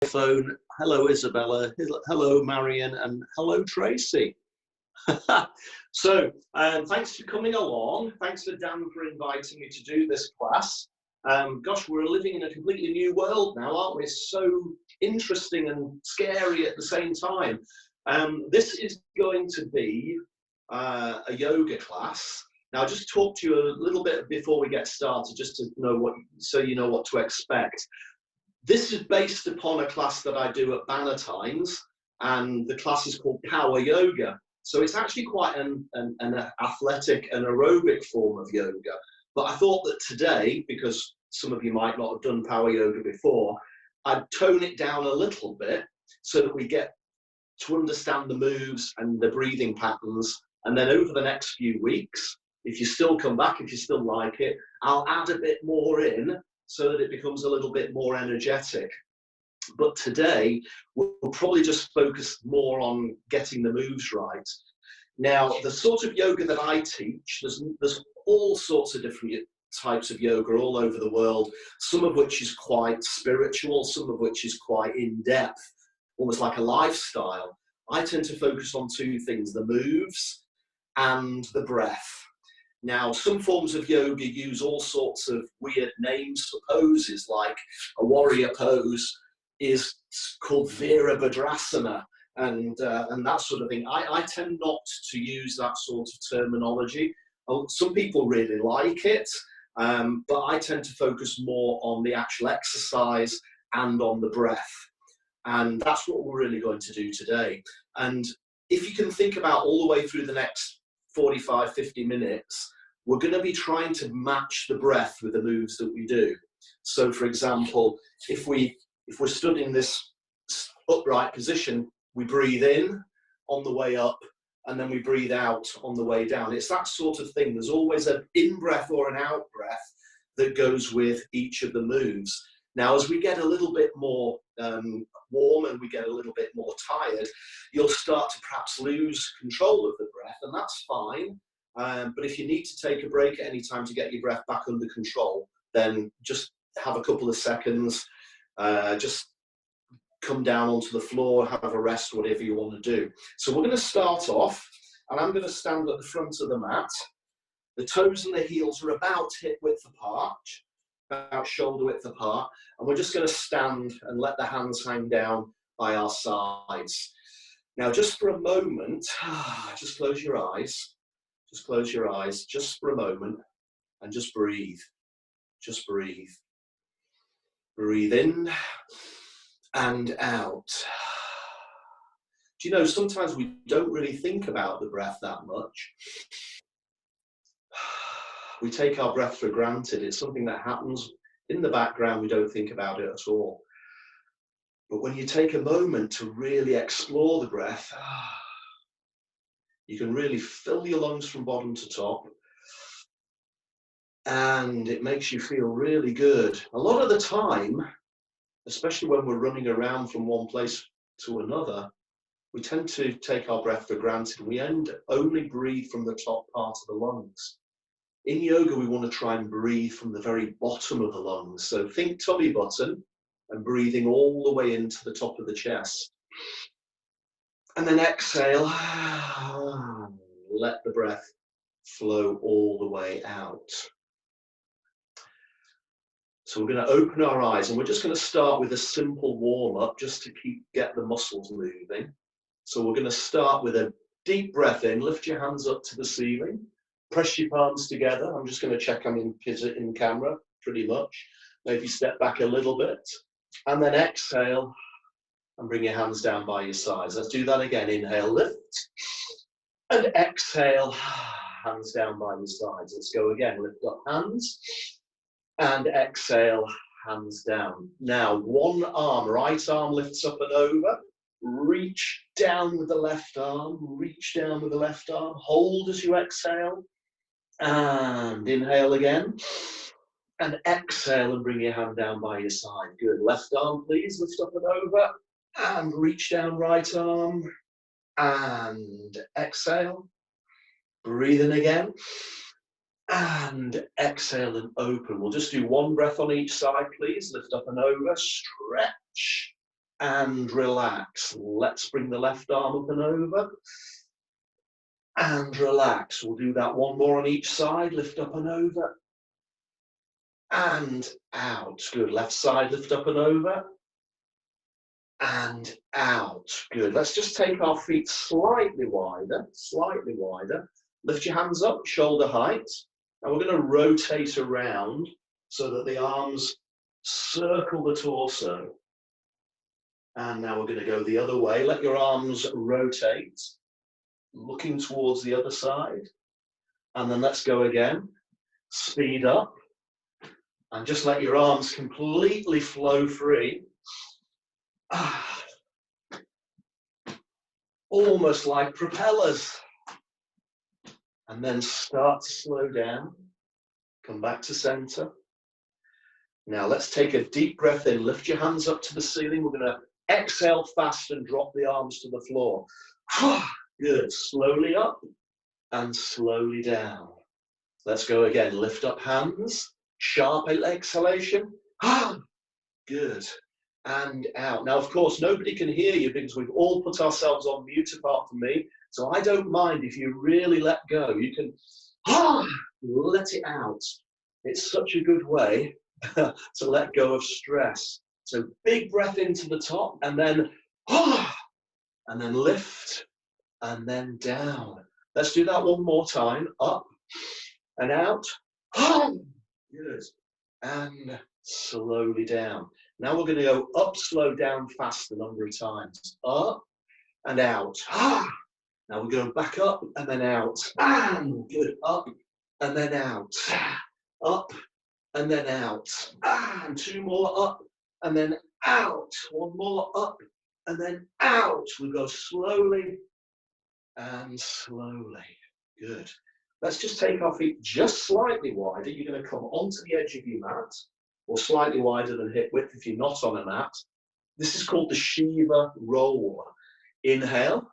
iPhone. Hello, Isabella. Hello, Marion. And hello, Tracy. Thanks for coming along. Thanks for Dan for inviting me to do this class. Gosh, we're living in a completely new world now, aren't we? It's so interesting and scary at the same time. This is going to be a yoga class. Now, I'll just talk to you a little bit before we get started, just to know so you know what to expect. This is based upon a class that I do at Bannatynes, and the class is called Power Yoga. So it's actually quite an athletic and aerobic form of yoga. But I thought that today, because some of you might not have done power yoga before, I'd tone it down a little bit so that we get to understand the moves and the breathing patterns. And then over the next few weeks, if you still come back, if you still like it, I'll add a bit more in so that it becomes a little bit more energetic. But today, we'll probably just focus more on getting the moves right. Now, the sort of yoga that I teach, there's all sorts of different types of yoga all over the world, some of which is quite spiritual, some of which is quite in-depth, almost like a lifestyle. I tend to focus on two things, the moves and the breath. Now, some forms of yoga use all sorts of weird names for poses, like a warrior pose is called Virabhadrasana and that sort of thing. I tend not to use that sort of terminology. Some people really like it, but I tend to focus more on the actual exercise and on the breath. And that's what we're really going to do today. And if you can think about all the way through the next 45, 50 minutes, we're going to be trying to match the breath with the moves that we do. So, for example, if we're stood in this upright position, we breathe in on the way up, and then we breathe out on the way down. It's that sort of thing. There's always an in-breath or an out-breath that goes with each of the moves. Now, as we get a little bit more warm and we get a little bit more tired, you'll start to perhaps lose control of the breath, and that's fine. But if you need to take a break at any time to get your breath back under control, then just have a couple of seconds, just come down onto the floor, have a rest, whatever you want to do. So we're going to start off, and I'm going to stand at the front of the mat. The toes and the heels are about hip width apart, about shoulder width apart, and we're just going to stand and let the hands hang down by our sides. Now, just for a moment, just close your eyes. Just close your eyes, just for a moment, and just breathe. Just breathe. Breathe in and out. Do you know, sometimes we don't really think about the breath that much. We take our breath for granted. It's something that happens in the background. We don't think about it at all. But when you take a moment to really explore the breath, you can really fill your lungs from bottom to top, and it makes you feel really good. A lot of the time, especially when we're running around from one place to another, we tend to take our breath for granted. We only breathe from the top part of the lungs. In yoga, we want to try and breathe from the very bottom of the lungs. So think tummy button and breathing all the way into the top of the chest. And then exhale, let the breath flow all the way out. So we're going to open our eyes, and we're just going to start with a simple warm-up just to get the muscles moving. So we're going to start with a deep breath in, lift your hands up to the ceiling, press your palms together. I'm just going to check I'm in camera, pretty much. Maybe step back a little bit, and then exhale. And bring your hands down by your sides. Let's do that again. Inhale, lift. And exhale, hands down by your sides. Let's go again. Lift up hands. And exhale, hands down. Now, one arm, right arm lifts up and over. Reach down with the left arm. Reach down with the left arm. Hold as you exhale. And inhale again. And exhale and bring your hand down by your side. Good. Left arm, please. Lift up and over. And reach down, right arm, and exhale. Breathe in again, and exhale and open. We'll just do one breath on each side, please. Lift up and over, stretch, and relax. Let's bring the left arm up and over and relax. We'll do that one more on each side. Lift up and over and out. Good. Left side, lift up and over and out. Good. Let's just take our feet slightly wider, slightly wider. Lift your hands up, shoulder height. And we're going to rotate around so that the arms circle the torso. And now we're going to go the other way. Let your arms rotate, looking towards the other side. And then let's go again. Speed up. And just let your arms completely flow free. Almost like propellers. And then start to slow down. Come back to center. Now let's take a deep breath in. Lift your hands up to the ceiling. We're going to exhale fast and drop the arms to the floor. Good. Slowly up and slowly down. Let's go again. Lift up hands. Sharp exhalation. Good. And out. Now, of course, nobody can hear you because we've all put ourselves on mute apart from me. So I don't mind if you really let go. You can let it out. It's such a good way to let go of stress. So big breath into the top and then lift and then down. Let's do that one more time. Up and out. Good. And slowly down. Now we're going to go up, slow, down, fast a number of times. Up and out. Now we're going back up and then out. Good. Up and then out. Up and then out. And two more up and then out. One more up and then out. We go slowly and slowly. Good. Let's just take our feet just slightly wider. You're going to come onto the edge of your mat, or slightly wider than hip width if you're not on a mat. This is called the Shiva roll. Inhale,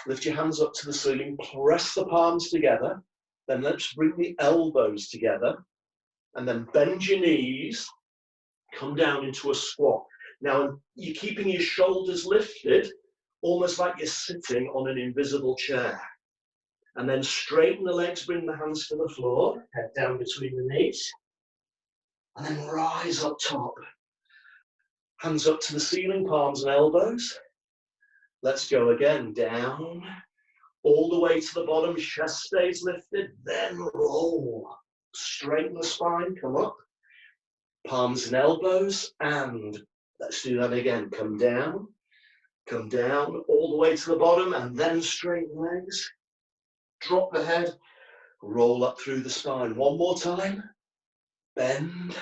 lift your hands up to the ceiling, press the palms together. Then let's bring the elbows together and then bend your knees, come down into a squat. Now you're keeping your shoulders lifted, almost like you're sitting on an invisible chair. And then straighten the legs, bring the hands to the floor, head down between the knees. And then rise up top. Hands up to the ceiling, palms and elbows. Let's go again, down, all the way to the bottom, chest stays lifted, then roll. Straighten the spine, come up. Palms and elbows, and let's do that again. Come down, all the way to the bottom, and then straighten legs. Drop the head, roll up through the spine. One more time. Bend,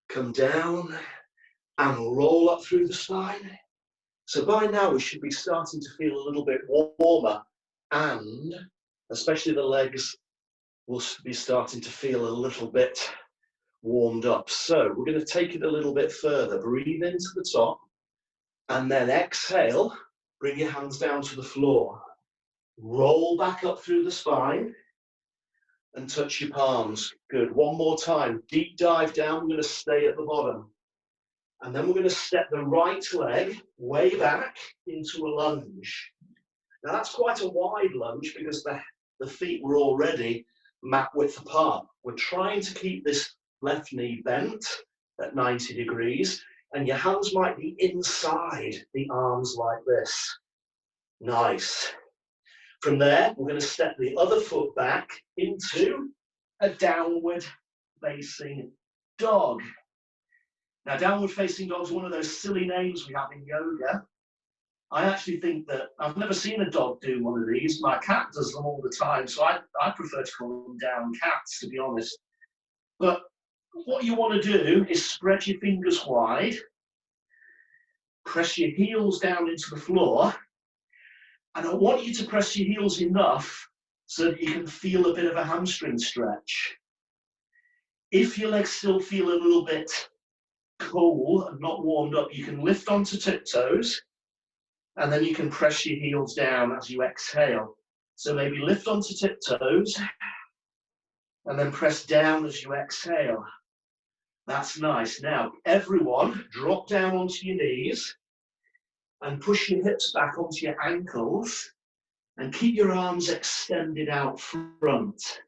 come down, and roll up through the spine. So by now we should be starting to feel a little bit warmer, and especially the legs will be starting to feel a little bit warmed up. So we're going to take it a little bit further. Breathe into the top, and then exhale. Bring your hands down to the floor. Roll back up through the spine and touch your palms. Good. One more time. Deep dive down. We're going to stay at the bottom. And then we're going to step the right leg way back into a lunge. Now that's quite a wide lunge because the feet were already mat width apart. We're trying to keep this left knee bent at 90 degrees, and your hands might be inside the arms like this. Nice. From there, we're going to step the other foot back into a downward facing dog. Now, downward facing dog is one of those silly names we have in yoga. I actually think that I've never seen a dog do one of these. My cat does them all the time, so I prefer to call them down cats, to be honest. But what you want to do is spread your fingers wide, press your heels down into the floor, and I want you to press your heels enough so that you can feel a bit of a hamstring stretch. If your legs still feel a little bit cool and not warmed up, you can lift onto tiptoes, and then you can press your heels down as you exhale. So maybe lift onto tiptoes, and then press down as you exhale. That's nice. Now, everyone, drop down onto your knees. and push your hips back onto your ankles and keep your arms extended out front.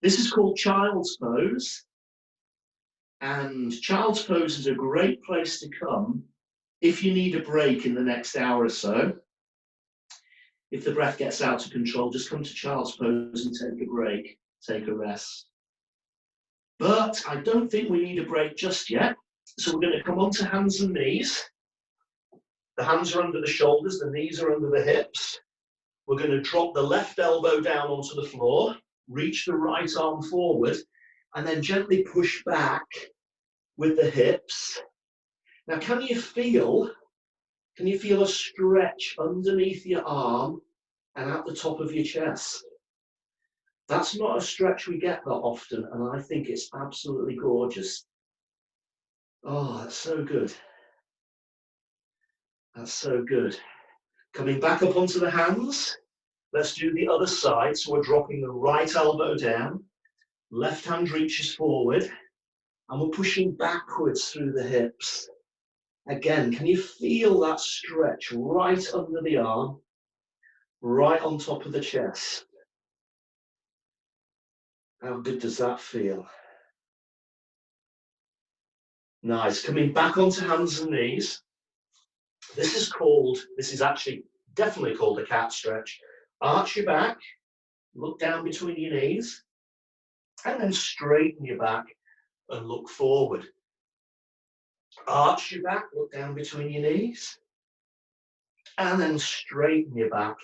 This is called child's pose, and child's pose is a great place to come if you need a break in the next hour or so. If the breath gets out of control, just come to child's pose and take a break, take a rest. But I don't think we need a break just yet, so we're going to come onto hands and knees. The hands are under the shoulders, the knees are under the hips. We're going to drop the left elbow down onto the floor, reach the right arm forward, and then gently push back with the hips. Now, can you feel a stretch underneath your arm and at the top of your chest? That's not a stretch we get that often, and I think it's absolutely gorgeous. Oh, that's so good. That's so good. Coming back up onto the hands, let's do the other side. So we're dropping the right elbow down, left hand reaches forward, and we're pushing backwards through the hips. Again, can you feel that stretch right under the arm, right on top of the chest? How good does that feel? Nice. Coming back onto hands and knees. This is actually definitely called a cat stretch. Arch your back, look down between your knees, and then straighten your back and look forward. Arch your back, look down between your knees, and then straighten your back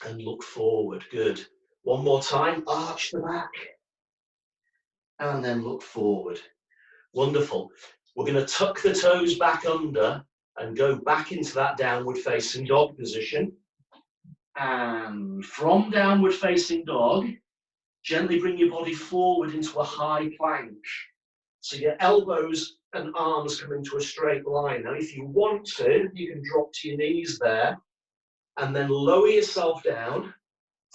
and look forward. Good. One more time, arch the back, and then look forward. Wonderful. We're going to tuck the toes back under and go back into that downward facing dog position. And from downward facing dog, gently bring your body forward into a high plank. So your elbows and arms come into a straight line. Now, if you want to, you can drop to your knees there and then lower yourself down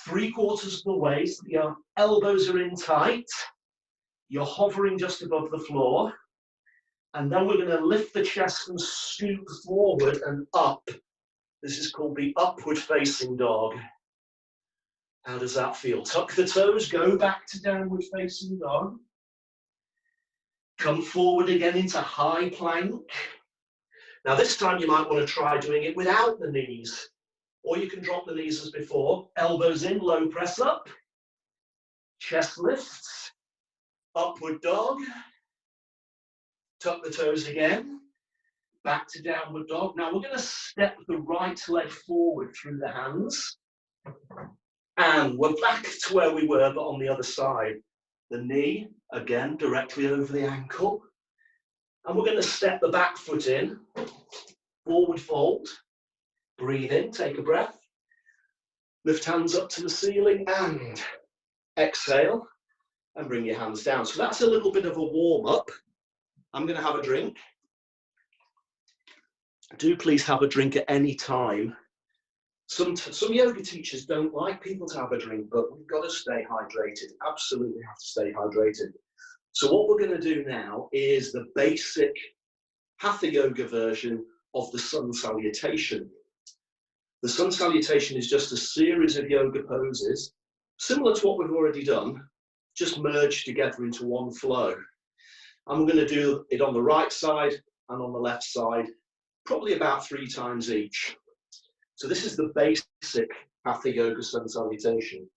3/4 of the way so your elbows are in tight. You're hovering just above the floor. And then we're going to lift the chest and scoop forward and up. This is called the upward facing dog. How does that feel? Tuck the toes, go back to downward facing dog. Come forward again into high plank. Now this time you might want to try doing it without the knees. Or you can drop the knees as before. Elbows in, low press up. Chest lifts. Upward dog. Tuck the toes again. Back to downward dog. Now we're going to step the right leg forward through the hands. And we're back to where we were, but on the other side. The knee, again, directly over the ankle. And we're going to step the back foot in. Forward fold. Breathe in, take a breath. Lift hands up to the ceiling and exhale. And bring your hands down. So that's a little bit of a warm-up. I'm going to have a drink. Do please have a drink at any time. Some yoga teachers don't like people to have a drink, but we've got to stay hydrated. Absolutely have to stay hydrated. So what we're going to do now is the basic Hatha Yoga version of the sun salutation. The sun salutation is just a series of yoga poses, similar to what we've already done, just merged together into one flow. And we're going to do it on the right side and on the left side, probably about 3 times each. So this is the basic Hatha Yoga sun salutation.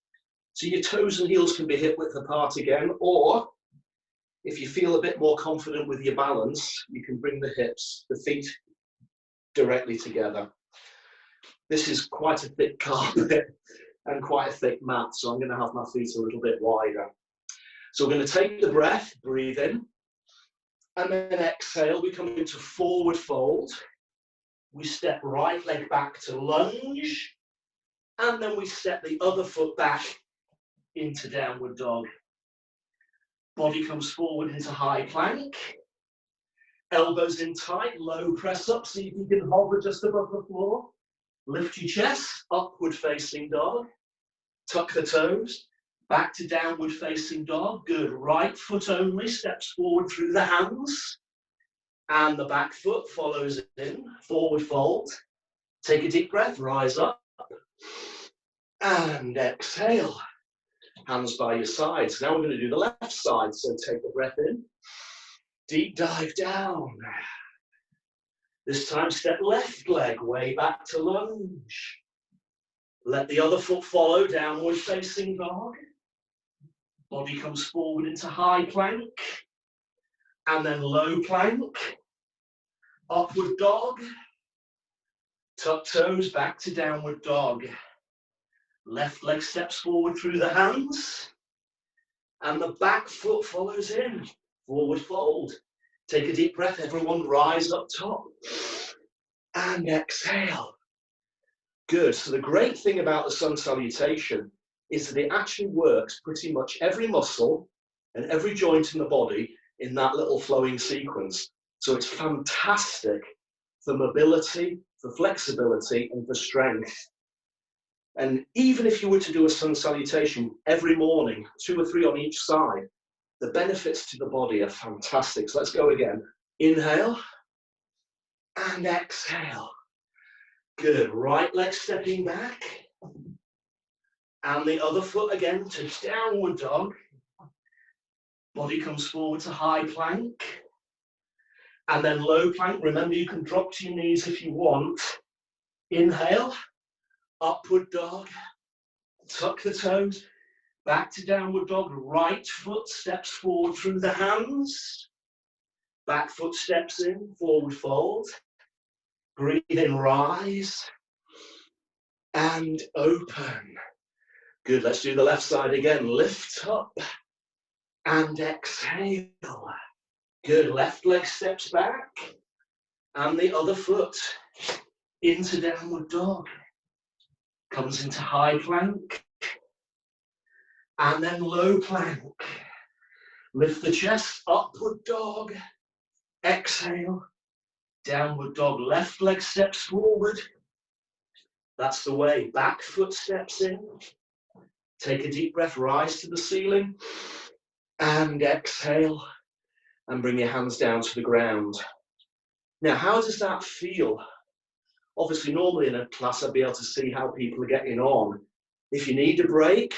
So your toes and heels can be hip width apart again, or if you feel a bit more confident with your balance, you can bring the hips, the feet directly together. This is quite a thick carpet and quite a thick mat, so I'm going to have my feet a little bit wider. So we're going to take the breath, breathe in, and then exhale. We come into forward fold. We step right leg back to lunge, and then we step the other foot back into downward dog. Body comes forward into high plank. Elbows in tight, low press up, see if you can hover just above the floor. Lift your chest, upward facing dog. Tuck the toes, back to downward facing dog. Good, right foot only, steps forward through the hands. And the back foot follows in, forward fold. Take a deep breath, rise up. And exhale. Hands by your sides. Now we're going to do the left side. So take a breath in. Deep dive down. This time step left leg way back to lunge. Let the other foot follow, downward facing dog. Body comes forward into high plank. And then low plank. Upward dog. Tuck toes back to downward dog. Left leg steps forward through the hands. And the back foot follows in. Forward fold. Take a deep breath, everyone rise up top. And exhale. Good. So the great thing about the sun salutation is that it actually works pretty much every muscle and every joint in the body in that little flowing sequence. So it's fantastic for mobility, for flexibility, and for strength. And even if you were to do a sun salutation every morning, 2 or 3 on each side, the benefits to the body are fantastic. So let's go again. Inhale and exhale. Good. Right leg stepping back. And the other foot again to downward dog. Body comes forward to high plank. And then low plank. Remember, you can drop to your knees if you want. Inhale. Upward dog. Tuck the toes. Back to downward dog. Right foot steps forward through the hands. Back foot steps in. Forward fold. Breathe in, rise. And open. Good. Let's do the left side again. Lift up. And exhale. Good. Left leg steps back. And the other foot into downward dog. Comes into high plank. And then low plank. Lift the chest, upward dog. Exhale. Downward dog. Left leg steps forward. That's the way. Back foot steps in. Take a deep breath, rise to the ceiling. And exhale. And bring your hands down to the ground. Now, how does that feel? Obviously, normally in a class, I'd be able to see how people are getting on. If you need a break,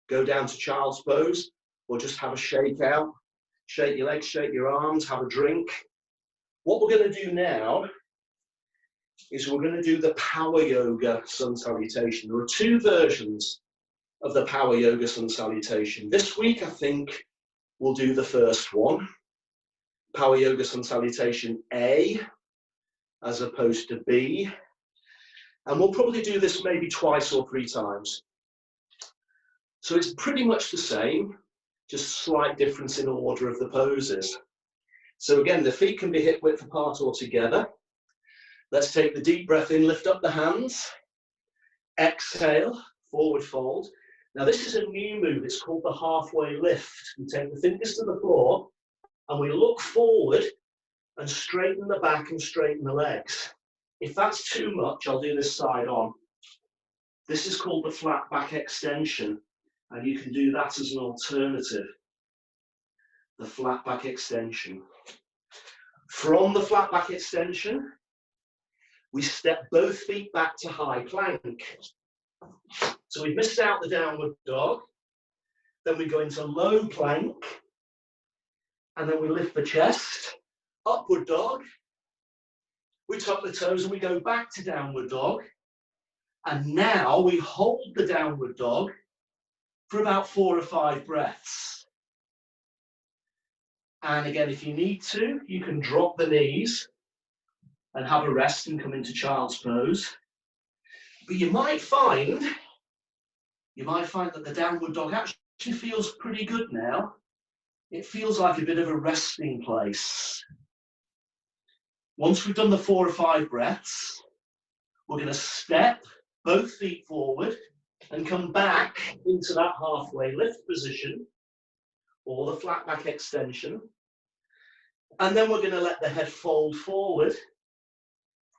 go down to child's pose, or just have a shake out. Shake your legs, shake your arms, have a drink. What we're going to do now is we're going to do the power yoga sun salutation. There are 2 versions of the power yoga sun salutation. This week, I think we'll do the first one. Power yoga sun salutation A, as opposed to B. And we'll probably do this maybe 2 or 3 times. So it's pretty much the same, just slight difference in order of the poses. So again, the feet can be hip width apart or together. Let's take the deep breath in, lift up the hands. Exhale, forward fold. Now this is a new move, it's called the halfway lift. We take the fingers to the floor and we look forward and straighten the back and straighten the legs. If that's too much, I'll do this side on. This is called the flat back extension, and you can do that as an alternative. The flat back extension. From the flat back extension, we step both feet back to high plank. So we've missed out the downward dog. Then we go into low plank. And then we lift the chest. Upward dog. We tuck the toes and we go back to downward dog. And now we hold the downward dog for about 4 or 5 breaths. And again, if you need to, you can drop the knees and have a rest and come into child's pose. But you might find that the downward dog actually feels pretty good now. It feels like a bit of a resting place. Once we've done the 4 or 5 breaths, we're going to step both feet forward and come back into that halfway lift position or the flat back extension. And then we're going to let the head fold forward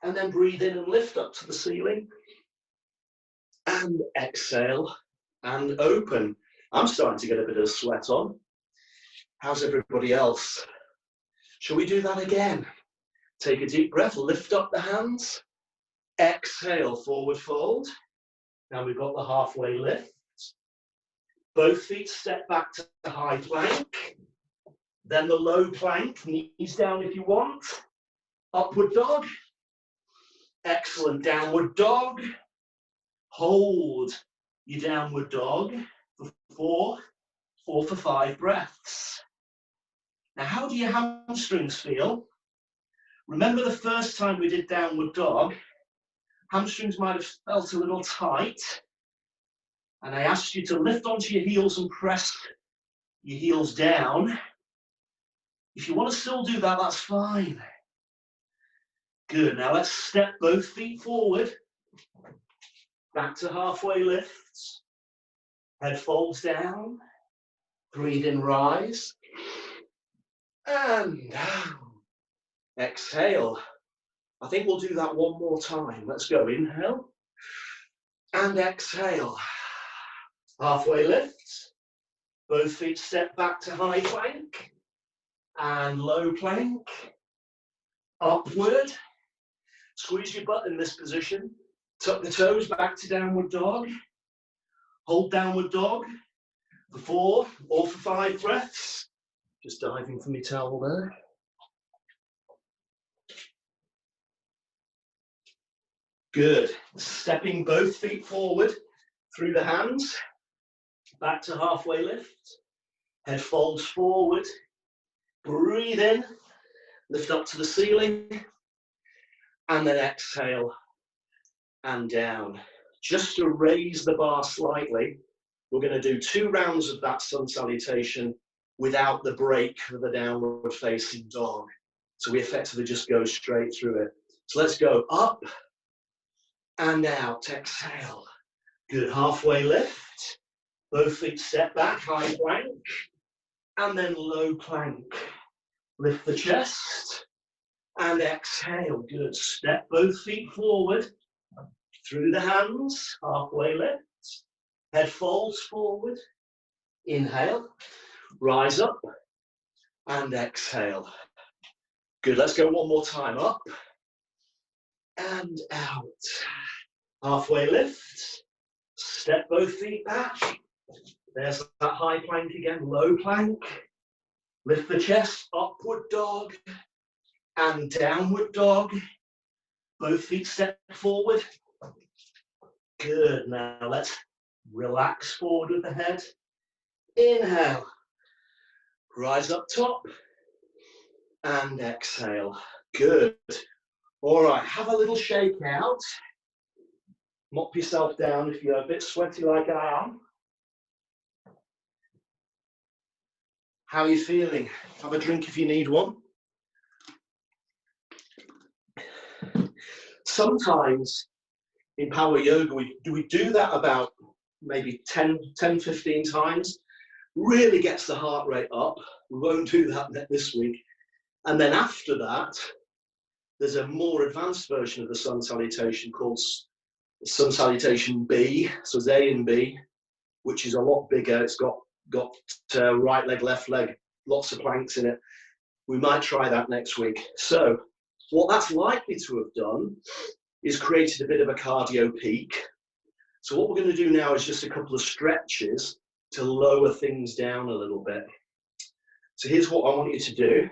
and then breathe in and lift up to the ceiling. And exhale and open. I'm starting to get a bit of sweat on. How's everybody else? Shall we do that again? Take a deep breath, lift up the hands, exhale, forward fold. Now we've got the halfway lift. Both feet step back to the high plank. Then the low plank, knees down if you want. Upward dog. Excellent, downward dog. Hold your downward dog for 4 for 5 breaths. Now, how do your hamstrings feel? Remember the first time we did downward dog, hamstrings might have felt a little tight, and I asked you to lift onto your heels and press your heels down. If you want to still do that, that's fine. Good, now let's step both feet forward, back to halfway lifts, head folds down, breathe in, rise, and down. Exhale. I think we'll do that one more time. Let's go, inhale, and exhale. Halfway lift, both feet step back to high plank, and low plank, upward. Squeeze your butt in this position. Tuck the toes back to downward dog. Hold downward dog for 4 or for 5 breaths. Just diving for my towel there. Good. Stepping both feet forward through the hands. Back to halfway lift. Head folds forward. Breathe in. Lift up to the ceiling. And then exhale and down. Just to raise the bar slightly, we're going to do 2 rounds of that sun salutation without the break for the downward facing dog. So we effectively just go straight through it. So let's go up and out. Exhale. Good. Halfway lift. Both feet step back, high plank, and then low plank. Lift the chest. And exhale, good. Step both feet forward, through the hands, halfway lift. Head folds forward. Inhale, rise up, and exhale. Good, let's go one more time. Up, and out. Halfway lift. Step both feet back. There's that high plank again, low plank. Lift the chest, upward dog. And downward dog. Both feet step forward. Good. Now let's relax forward with the head. Inhale. Rise up top. And exhale. Good. All right. Have a little shake out. Mop yourself down if you're a bit sweaty like I am. How are you feeling? Have a drink if you need one. Sometimes in power yoga, we do that about maybe 10, 15 times. Really gets the heart rate up. We won't do that this week. And then after that, there's a more advanced version of the sun salutation called Sun Salutation B. So it's A and B, which is a lot bigger. It's got right leg, left leg, lots of planks in it. We might try that next week. So what that's likely to have done is created a bit of a cardio peak. So what we're going to do now is just a couple of stretches to lower things down a little bit. So here's what I want you to do.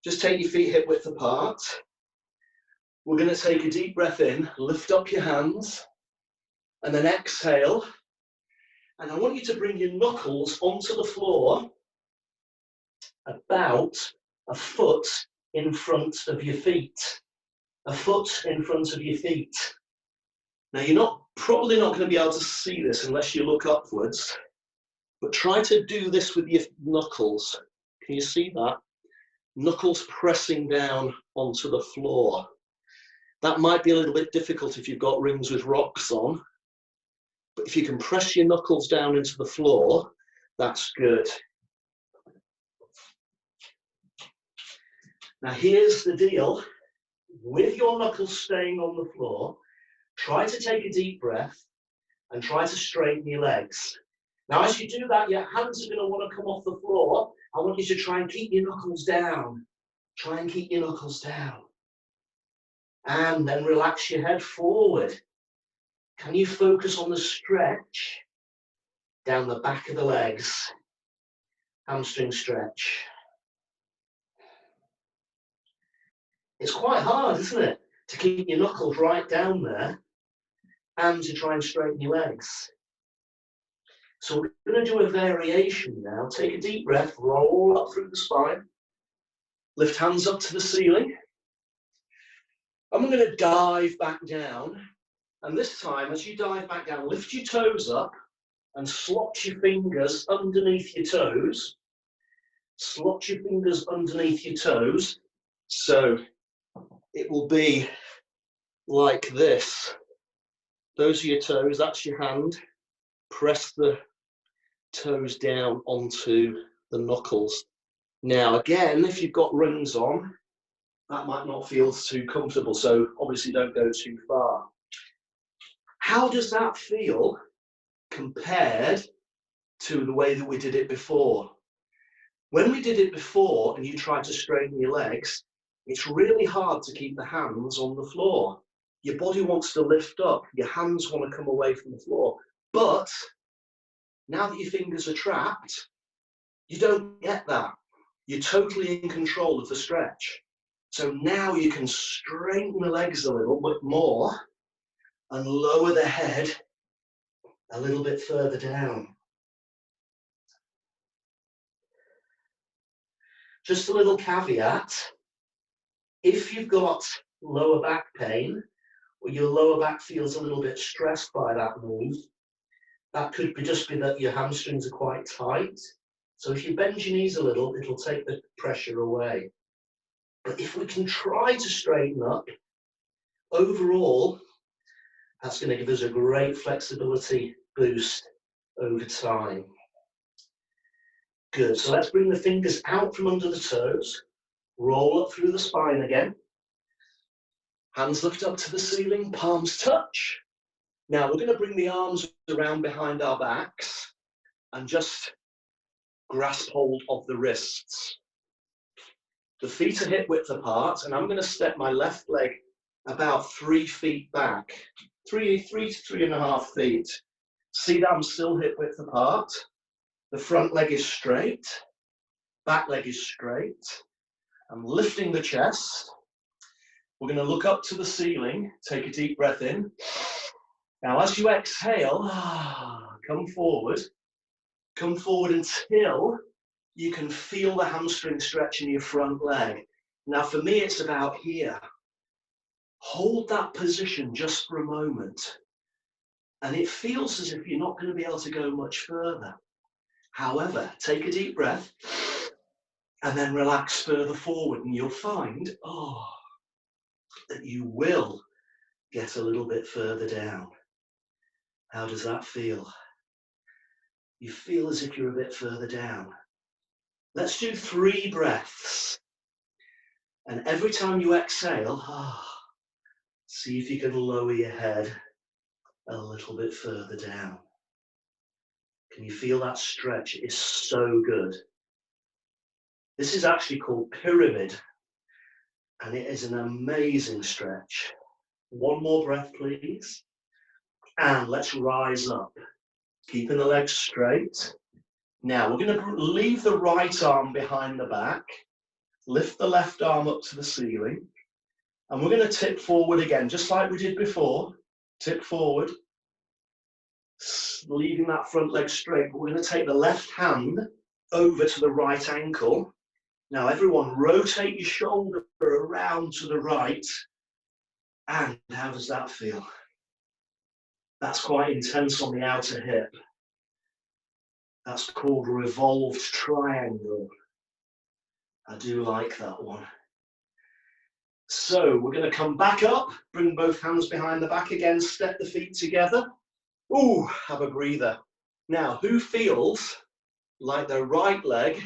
Just take your feet hip width apart. We're going to take a deep breath in, lift up your hands, and then exhale. And I want you to bring your knuckles onto the floor about a foot in front of your feet. A foot in front of your feet. Now you're probably not going to be able to see this unless you look upwards, but try to do this with your knuckles. Can you see that? Knuckles pressing down onto the floor. That might be a little bit difficult if you've got rings with rocks on, but if you can press your knuckles down into the floor, that's good. Now here's the deal. With your knuckles staying on the floor, try to take a deep breath and try to straighten your legs. Now as you do that, your hands are going to want to come off the floor. I want you to try and keep your knuckles down. Try and keep your knuckles down. And then relax your head forward. Can you focus on the stretch down the back of the legs? Hamstring stretch. It's quite hard, isn't it, to keep your knuckles right down there and to try and straighten your legs. So we're going to do a variation now. Take a deep breath, roll up through the spine, lift hands up to the ceiling. And we're going to dive back down. And this time, as you dive back down, lift your toes up and slot your fingers underneath your toes. Slot your fingers underneath your toes. So it will be like this. Those are your toes, that's your hand. Press the toes down onto the knuckles. Now again, if you've got rings on, that might not feel too comfortable, so obviously don't go too far. How does that feel compared to the way that we did it before? When we did it before and you tried to straighten your legs, it's really hard to keep the hands on the floor. Your body wants to lift up, your hands want to come away from the floor. But now that your fingers are trapped, you don't get that. You're totally in control of the stretch. So now you can straighten the legs a little bit more and lower the head a little bit further down. Just a little caveat, if you've got lower back pain, or your lower back feels a little bit stressed by that move, that could just be that your hamstrings are quite tight. So if you bend your knees a little, it'll take the pressure away. But if we can try to straighten up, overall, that's going to give us a great flexibility boost over time. Good, so let's bring the fingers out from under the toes, roll up through the spine again. Hands lift up to the ceiling, palms touch. Now we're going to bring the arms around behind our backs and just grasp hold of the wrists. The feet are hip width apart, and I'm going to step my left leg about 3 feet back, 3 to 3.5 feet. See that I'm still hip width apart. The front leg is straight, back leg is straight. I'm lifting the chest. We're going to look up to the ceiling, take a deep breath in. Now as you exhale, come forward until you can feel the hamstring stretch in your front leg. Now for me it's about here. Hold that position just for a moment. And it feels as if you're not going to be able to go much further. However, take a deep breath and then relax further forward and you'll find, that you will get a little bit further down. How does that feel? You feel as if you're a bit further down. Let's do 3 breaths. And every time you exhale, see if you can lower your head a little bit further down. Can you feel that stretch? It is so good. This is actually called pyramid, and it is an amazing stretch. 1 more breath, please. And let's rise up, keeping the legs straight. Now we're going to leave the right arm behind the back, lift the left arm up to the ceiling, and we're going to tip forward again, just like we did before. Tip forward, leaving that front leg straight, but we're going to take the left hand over to the right ankle. Now everyone, rotate your shoulder around to the right. And how does that feel? That's quite intense on the outer hip. That's called revolved triangle. I do like that one. So we're going to come back up, bring both hands behind the back again, step the feet together. Ooh, have a breather. Now, who feels like their right leg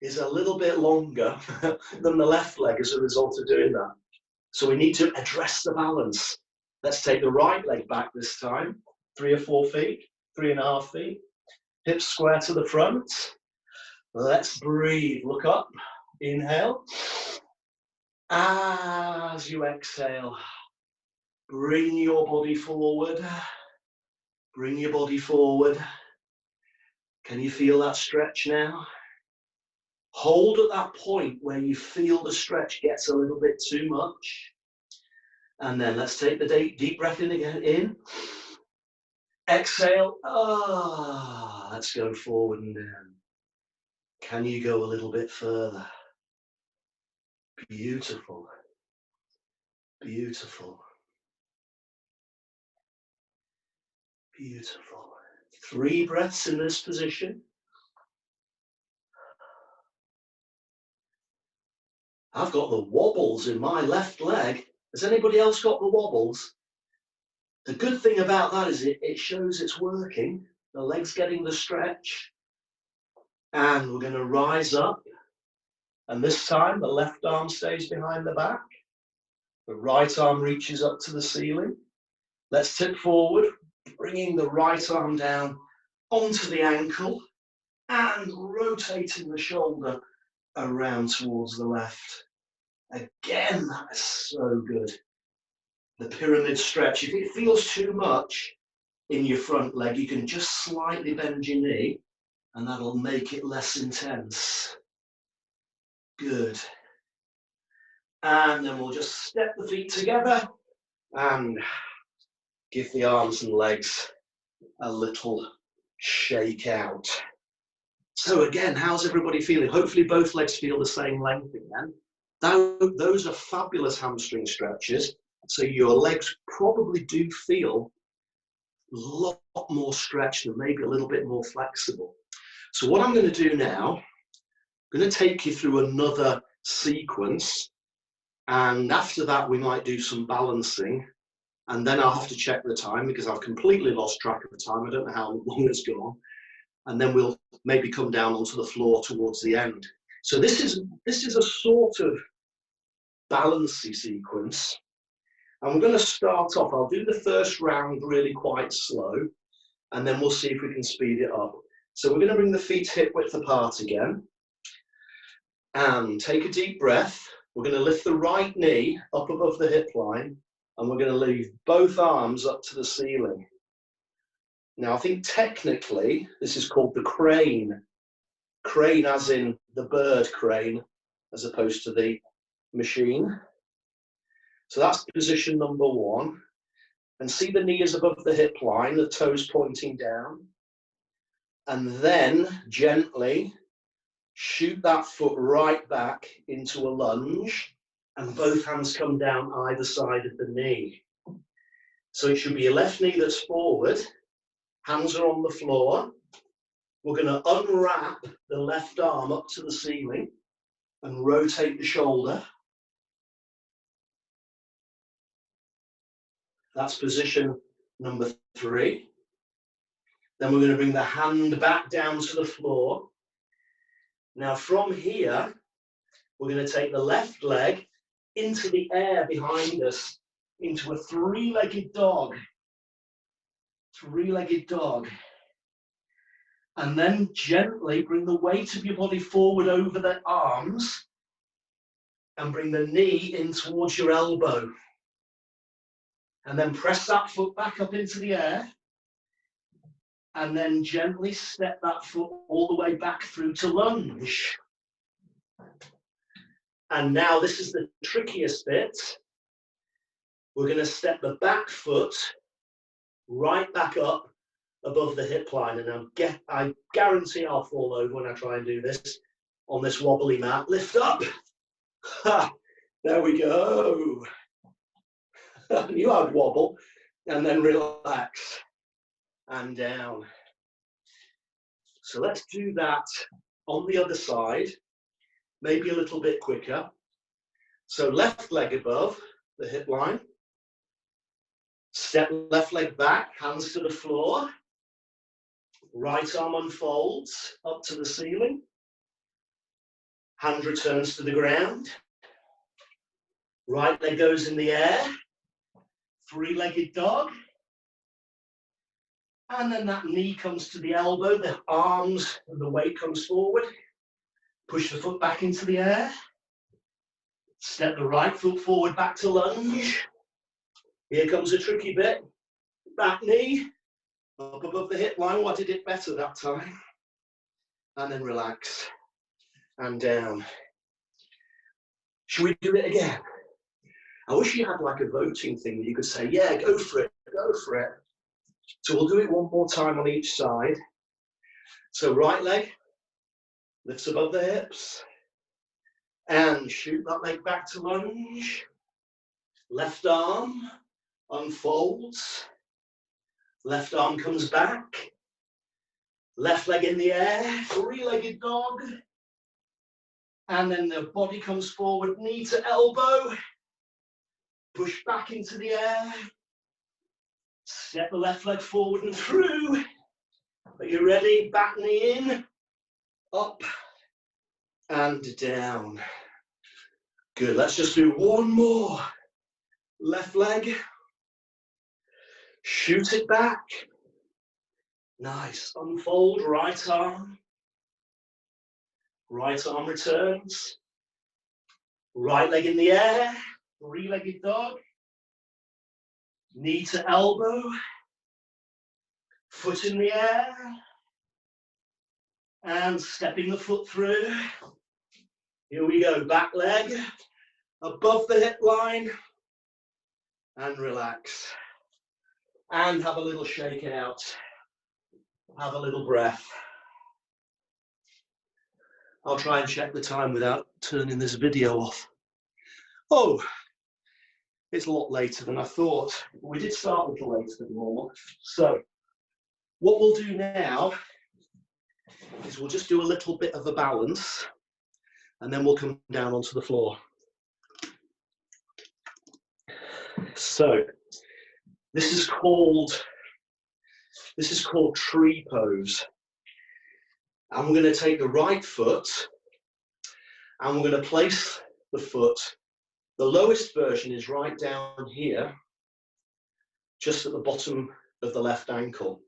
is a little bit longer than the left leg as a result of doing that? So we need to address the balance. Let's take the right leg back this time. 3 or 4 feet, 3.5 feet. Hips square to the front. Let's breathe. Look up. Inhale. As you exhale, bring your body forward. Bring your body forward. Can you feel that stretch now? Hold at that point where you feel the stretch gets a little bit too much. And then let's take the deep breath in again. In. Exhale. Let's go forward and down. Can you go a little bit further? Beautiful. Beautiful. Beautiful. 3 breaths in this position. I've got the wobbles in my left leg. Has anybody else got the wobbles? The good thing about that is it shows it's working. The leg's getting the stretch. And we're going to rise up. And this time the left arm stays behind the back. The right arm reaches up to the ceiling. Let's tip forward, bringing the right arm down onto the ankle and rotating the shoulder around towards the left. Again, that is so good. The pyramid stretch. If it feels too much in your front leg, you can just slightly bend your knee and that'll make it less intense. Good. And then we'll just step the feet together and give the arms and legs a little shake out. So again, how's everybody feeling? Hopefully both legs feel the same length again. Those are fabulous hamstring stretches. So your legs probably do feel a lot more stretched and maybe a little bit more flexible. So what I'm going to do now, I'm going to take you through another sequence. And after that, we might do some balancing. And then I'll have to check the time because I've completely lost track of the time. I don't know how long it's gone. And then we'll maybe come down onto the floor towards the end. So this is a sort of balancing sequence. And we're going to start off. I'll do the first round really quite slow. And then we'll see if we can speed it up. So we're going to bring the feet hip width apart again. And take a deep breath. We're going to lift the right knee up above the hip line. And we're going to leave both arms up to the ceiling. Now, I think technically, this is called the crane. Crane as in the bird crane, as opposed to the machine. So that's position number 1. And see the knee is above the hip line, the toes pointing down. And then gently shoot that foot right back into a lunge. And both hands come down either side of the knee. So it should be your left knee that's forward. Hands are on the floor. We're going to unwrap the left arm up to the ceiling and rotate the shoulder. That's position number 3. Then we're going to bring the hand back down to the floor. Now from here, we're going to take the left leg into the air behind us, into a 3-legged dog. 3-legged dog. And then gently bring the weight of your body forward over the arms and bring the knee in towards your elbow. And then press that foot back up into the air. And then gently step that foot all the way back through to lunge. And now this is the trickiest bit. We're going to step the back foot right back up above the hip line. And I guarantee I'll fall over when I try and do this on this wobbly mat. Lift up. Ha, there we go. You had wobble. And then relax. And down. So let's do that on the other side. Maybe a little bit quicker. So left leg above the hip line. Step left leg back, hands to the floor. Right arm unfolds up to the ceiling. Hand returns to the ground. Right leg goes in the air. 3-legged dog. And then that knee comes to the elbow, the arms and the weight comes forward. Push the foot back into the air. Step the right foot forward back to lunge. Here comes a tricky bit. Back knee up above the hip line. Oh, I did it better that time. And then relax and down. Should we do it again? I wish you had like a voting thing that you could say, yeah, go for it, go for it. So we'll do it one more time on each side. So right leg lifts above the hips and shoot that leg back to lunge. Left arm unfolds. Left arm comes back. Left leg in the air, three-legged dog. And then the body comes forward, knee to elbow. Push back into the air. Step the left leg forward and through. Are you ready? Back knee in, up and down. Good, let's just do one more. Left leg. Shoot it back. Nice. Unfold, right arm. Right arm returns. Right leg in the air. Three-legged dog. Knee to elbow. Foot in the air. And stepping the foot through. Here we go. Back leg. Above the hip line. And relax. And have a little shake out. Have a little breath. I'll try and check the time without turning this video off. Oh, it's a lot later than I thought. We did start a little later than normal. So what we'll do now is we'll just do a little bit of a balance and then we'll come down onto the floor. So this is called tree pose. And we're going to take the right foot and we're going to place the foot. The lowest version is right down here, just at the bottom of the left ankle.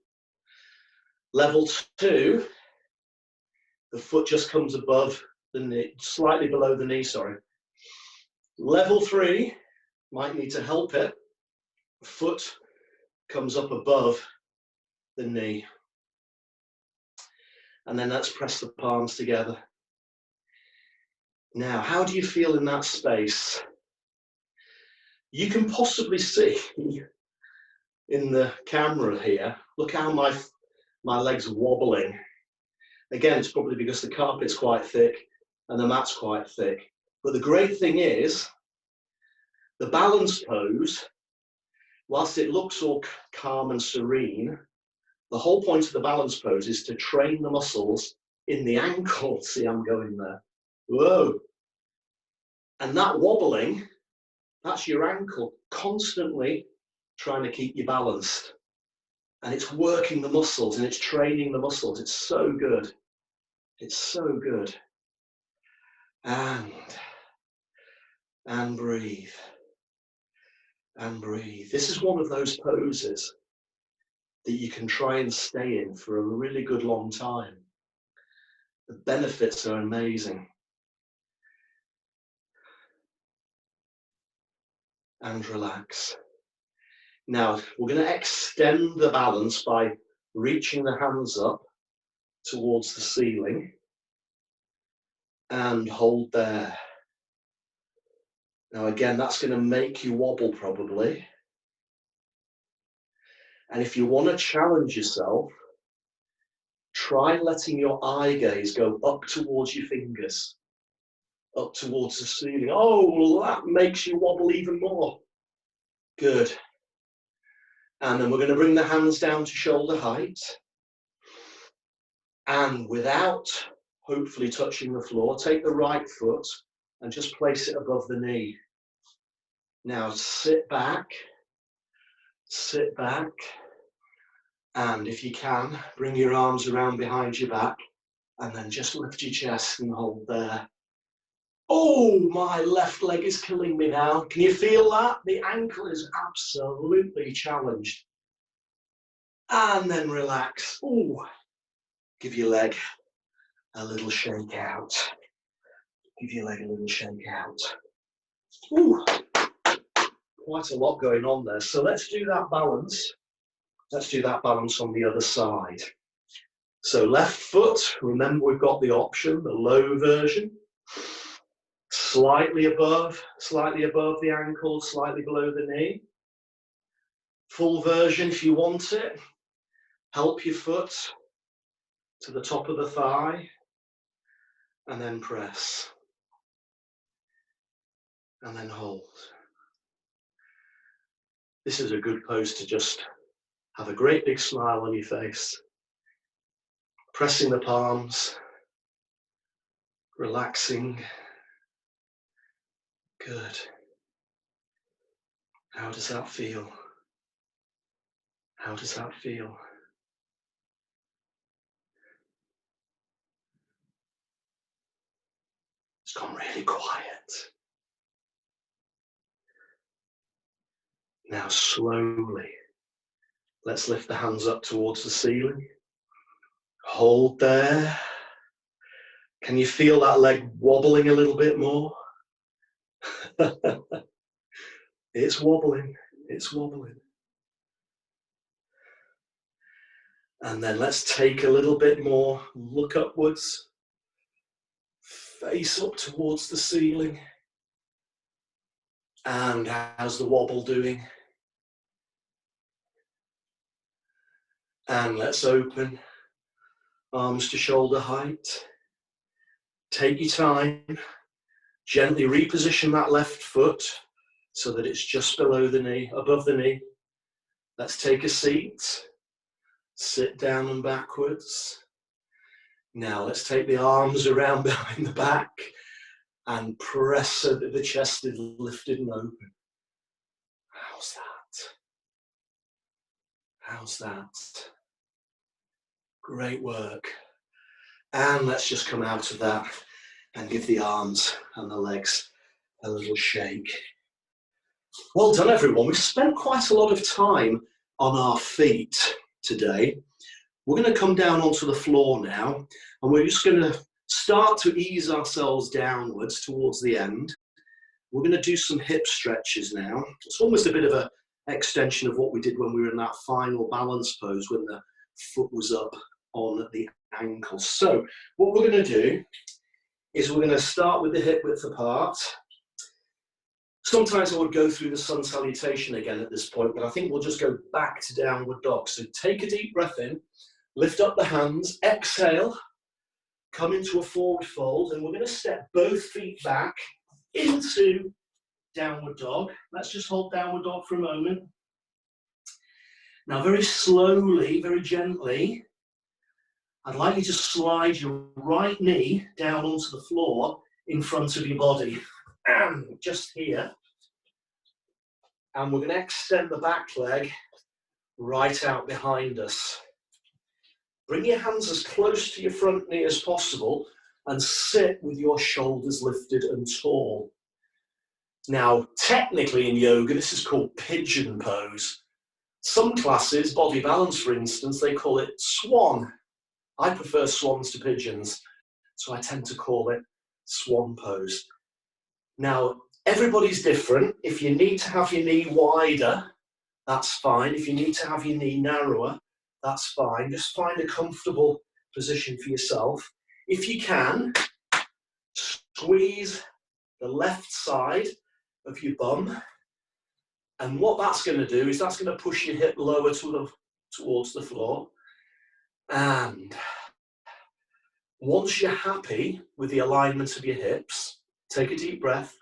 Level 2, the foot just comes above the knee, slightly below the knee, sorry. Level 3, might need to help it. Foot comes up above the knee. And then let's press the palms together. Now, how do you feel in that space? You can possibly see in the camera here, look how my legs are wobbling. Again, it's probably because the carpet's quite thick and the mat's quite thick. But the great thing is, the balance pose, whilst it looks all calm and serene, the whole point of the balance pose is to train the muscles in the ankle. See, I'm going there. Whoa. And that wobbling, that's your ankle constantly trying to keep you balanced. And it's working the muscles and it's training the muscles. It's so good. It's so good. And breathe. And breathe. This is one of those poses that you can try and stay in for a really good long time. The benefits are amazing. And relax. Now, we're going to extend the balance by reaching the hands up towards the ceiling and hold there. Now, again, that's going to make you wobble probably. And if you want to challenge yourself, try letting your eye gaze go up towards your fingers, up towards the ceiling. Oh, well, that makes you wobble even more. Good. And then we're going to bring the hands down to shoulder height. And without hopefully touching the floor, take the right foot and just place it above the knee. Now sit back, and if you can, bring your arms around behind your back and then just lift your chest and hold there. Oh, my left leg is killing me now. Can you feel that? The ankle is absolutely challenged. And then relax. Oh, give your leg a little shake out. Give your leg a little shake out. Ooh, quite a lot going on there. So let's do that balance. Let's do that balance on the other side. So left foot, remember we've got the option, the low version. Slightly above the ankle, slightly below the knee. Full version if you want it. Help your foot to the top of the thigh and then press. And then hold. This is a good pose to just have a great big smile on your face. Pressing the palms, relaxing. Good. How does that feel? How does that feel? It's gone really quiet. Now slowly, let's lift the hands up towards the ceiling. Hold there. Can you feel that leg wobbling a little bit more? It's wobbling, it's wobbling. And then let's take a little bit more, look upwards, face up towards the ceiling. And how's the wobble doing? And let's open, arms to shoulder height. Take your time, gently reposition that left foot so that it's just below the knee, above the knee. Let's take a seat, sit down and backwards. Now let's take the arms around behind the back and press so that the chest is lifted and open. How's that? How's that? Great work. And let's just come out of that and give the arms and the legs a little shake. Well done, everyone. We've spent quite a lot of time on our feet today. We're going to come down onto the floor now, and we're just going to start to ease ourselves downwards towards the end. We're going to do some hip stretches now. It's almost a bit of an extension of what we did when we were in that final balance pose when the foot was up on the ankle. So what we're going to do is we're going to start with the hip width apart. Sometimes I would go through the sun salutation again at this point, but I think we'll just go back to downward dog. So take a deep breath in, lift up the hands, exhale, come into a forward fold, and we're going to step both feet back into downward dog. Let's just hold downward dog for a moment. Now very slowly, very gently, I'd like you to slide your right knee down onto the floor in front of your body. And just here. And we're going to extend the back leg right out behind us. Bring your hands as close to your front knee as possible and sit with your shoulders lifted and tall. Now, technically in yoga, this is called pigeon pose. Some classes, body balance for instance, they call it swan. I prefer swans to pigeons, so I tend to call it swan pose. Now, everybody's different. If you need to have your knee wider, that's fine. If you need to have your knee narrower, that's fine. Just find a comfortable position for yourself. If you can, squeeze the left side of your bum. And what that's going to do is that's going to push your hip lower towards the floor. And once you're happy with the alignment of your hips, take a deep breath,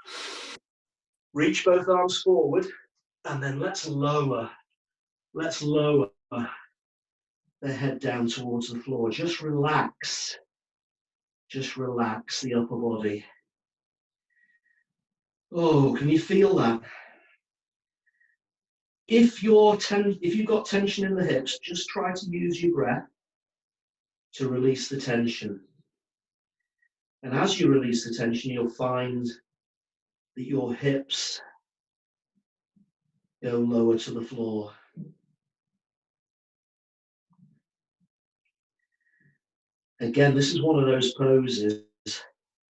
reach both arms forward, and then let's lower the head down towards the floor. Just relax the upper body. Oh, can you feel that? If you've got tension in the hips, just try to use your breath to release the tension. And as you release the tension, you'll find that your hips go lower to the floor. Again, this is one of those poses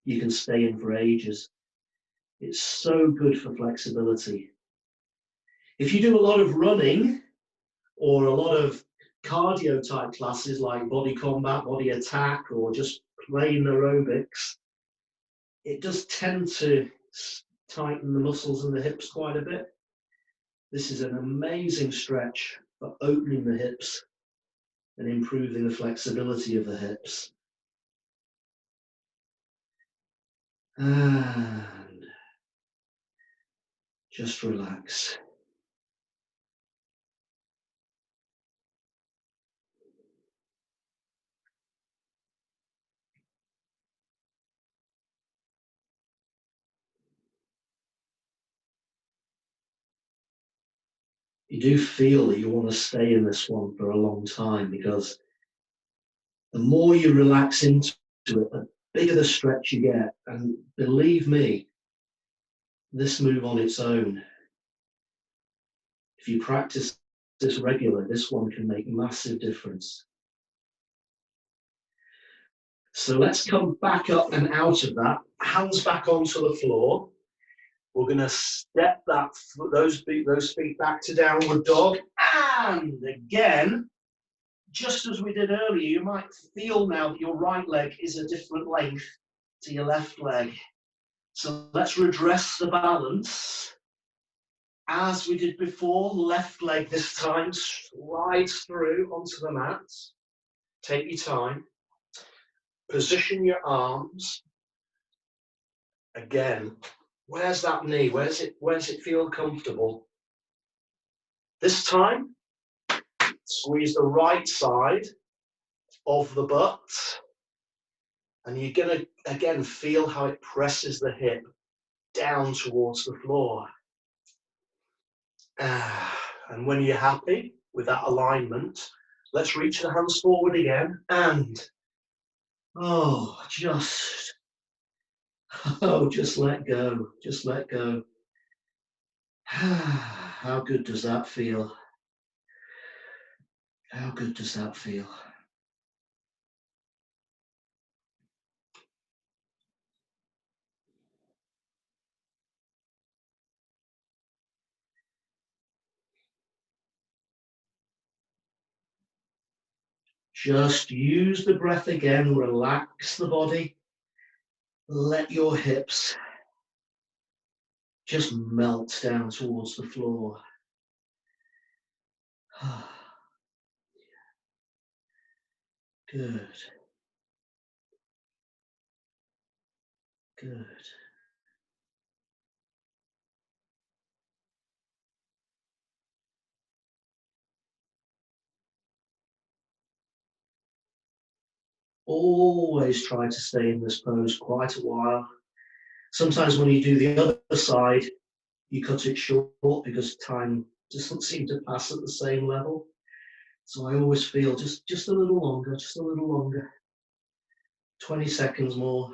you can stay in for ages. It's so good for flexibility. If you do a lot of running or a lot of cardio type classes like body combat, body attack, or just plain aerobics, it does tend to tighten the muscles in the hips quite a bit. This is an amazing stretch for opening the hips and improving the flexibility of the hips. And just relax. You do feel that you want to stay in this one for a long time, because the more you relax into it, the bigger the stretch you get. And believe me, this move on its own, if you practice this regularly, this one can make a massive difference. So let's come back up and out of that, hands back onto the floor. We're going to step those feet back to downward dog. And again, just as we did earlier, you might feel now that your right leg is a different length to your left leg. So let's redress the balance. As we did before, left leg this time slides through onto the mat. Take your time. Position your arms. Again, where's that knee? Where's it feel comfortable? This time, squeeze the right side of the butt, and you're going to again feel how it presses the hip down towards the floor. And when you're happy with that alignment, let's reach the hands forward again, and just let go. Just let go. How good does that feel? How good does that feel? Just use the breath again, relax the body, let your hips just melt down towards the floor. Good. Good. Always try to stay in this pose quite a while. Sometimes when you do the other side, you cut it short because time doesn't seem to pass at the same level. So I always feel just a little longer, just a little longer. 20 seconds more.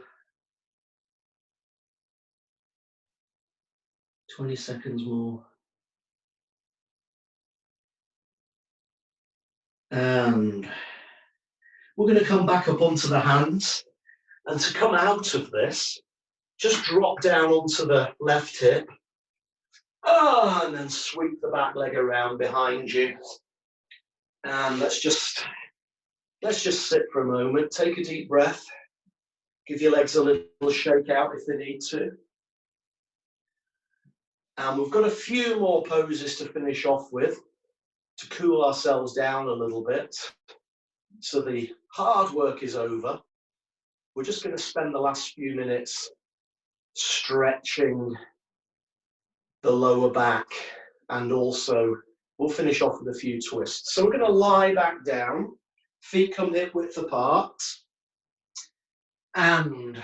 20 seconds more. And we're going to come back up onto the hands. And to come out of this, just drop down onto the left hip. And then sweep the back leg around behind you. And let's just sit for a moment. Take a deep breath. Give your legs a little shake out if they need to. And we've got a few more poses to finish off with to cool ourselves down a little bit. So the hard work is over. We're just going to spend the last few minutes stretching the lower back, and also we'll finish off with a few twists. So we're going to lie back down, feet come hip width apart, and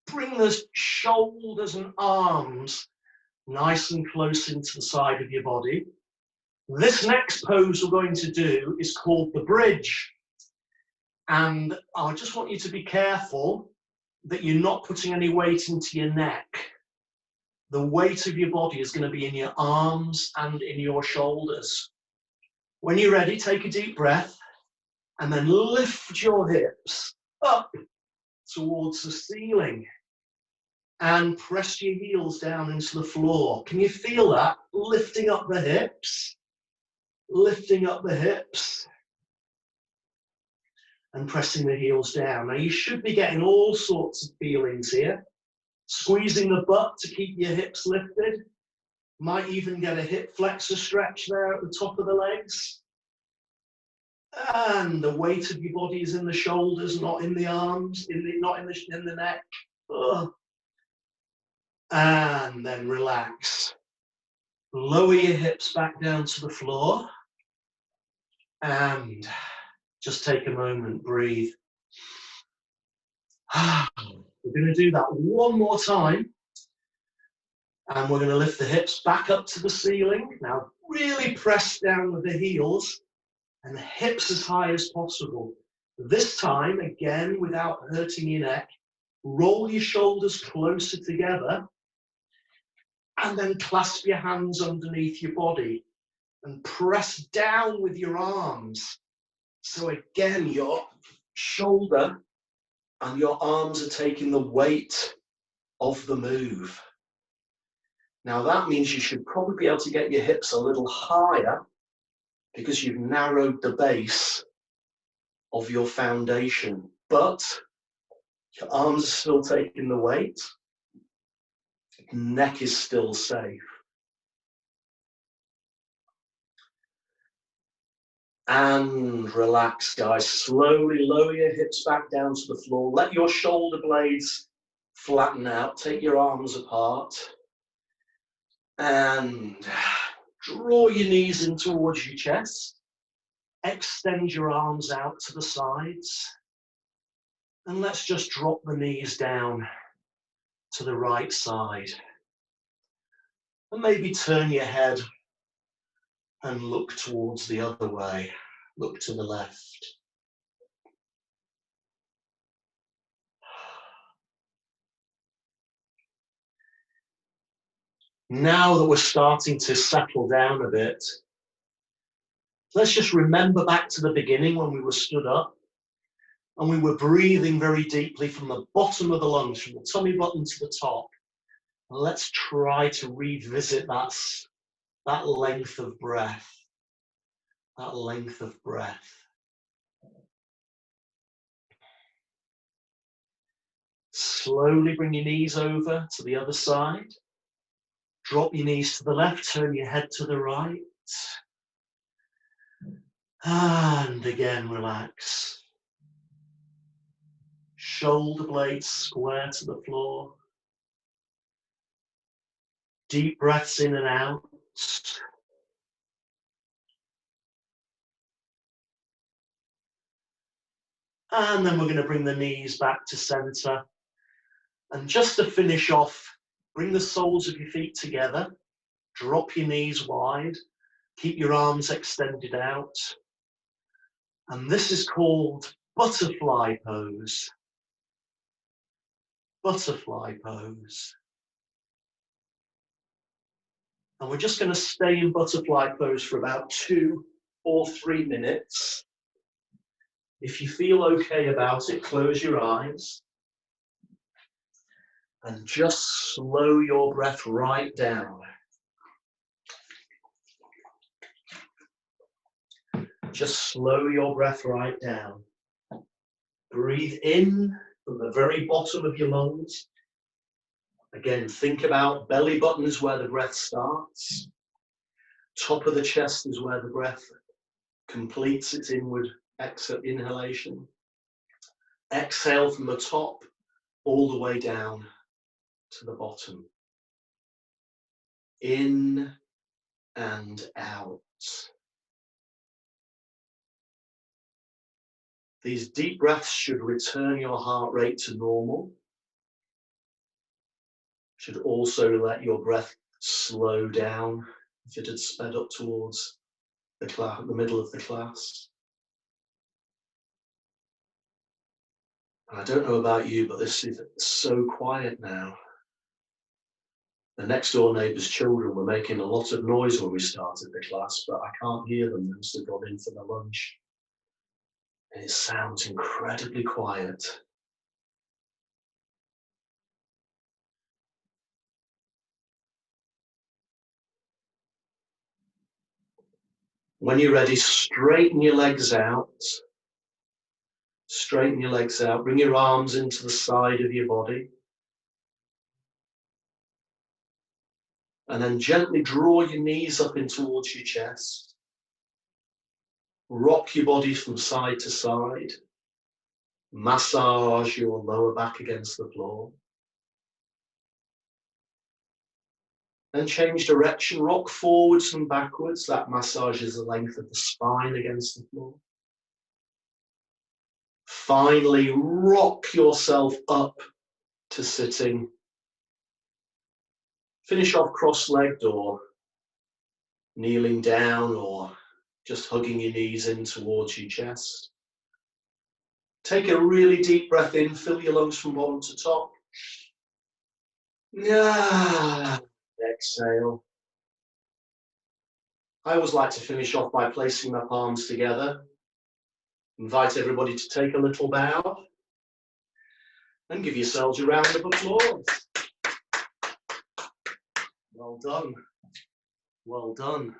bring the shoulders and arms nice and close into the side of your body. This next pose we're going to do is called the bridge. And I just want you to be careful that you're not putting any weight into your neck. The weight of your body is going to be in your arms and in your shoulders. When you're ready, take a deep breath and then lift your hips up towards the ceiling. And press your heels down into the floor. Can you feel that? Lifting up the hips, lifting up the hips, and pressing the heels down. Now you should be getting all sorts of feelings here. Squeezing the butt to keep your hips lifted. Might even get a hip flexor stretch there at the top of the legs. And the weight of your body is in the shoulders, not in the arms, not in the neck. Ugh. And then relax. Lower your hips back down to the floor. And just take a moment, breathe. We're going to do that one more time. And we're going to lift the hips back up to the ceiling. Now, really press down with the heels and the hips as high as possible. This time, again, without hurting your neck, roll your shoulders closer together and then clasp your hands underneath your body and press down with your arms. So again, your shoulder and your arms are taking the weight of the move. Now that means you should probably be able to get your hips a little higher because you've narrowed the base of your foundation, but your arms are still taking the weight. Neck is still safe. And relax, guys. Slowly lower your hips back down to the floor. Let your shoulder blades flatten out. Take your arms apart. And draw your knees in towards your chest. Extend your arms out to the sides. And let's just drop the knees down to the right side. And maybe turn your head and look towards the other way. Look to the left. Now that we're starting to settle down a bit, let's just remember back to the beginning when we were stood up and we were breathing very deeply from the bottom of the lungs, from the tummy button to the top. And let's try to revisit that length of breath. That length of breath. Slowly bring your knees over to the other side. Drop your knees to the left, turn your head to the right. And again, relax. Shoulder blades square to the floor. Deep breaths in and out. And then we're going to bring the knees back to center. And just to finish off, bring the soles of your feet together. Drop your knees wide. Keep your arms extended out. And this is called butterfly pose. Butterfly pose. And we're just going to stay in butterfly pose for about 2 or 3 minutes. If you feel okay about it, close your eyes. And just slow your breath right down. Just slow your breath right down. Breathe in from the very bottom of your lungs. Again, think about belly button is where the breath starts. Top of the chest is where the breath completes its inward inhalation. Exhale from the top all the way down to the bottom. In and out. These deep breaths should return your heart rate to normal. Should also let your breath slow down if it had sped up towards the middle of the class. I don't know about you, but this is so quiet now. The next door neighbour's children were making a lot of noise when we started the class, but I can't hear them. They must have gone in for their lunch. And it sounds incredibly quiet. When you're ready, straighten your legs out. Straighten your legs out. Bring your arms into the side of your body. And then gently draw your knees up in towards your chest. Rock your body from side to side. Massage your lower back against the floor. Then change direction, rock forwards and backwards. That massages the length of the spine against the floor. Finally, rock yourself up to sitting. Finish off cross-legged or kneeling down or just hugging your knees in towards your chest. Take a really deep breath in, fill your lungs from bottom to top. Exhale. I always like to finish off by placing my palms together. Invite everybody to take a little bow and give yourselves a round of applause. Well done. Well done.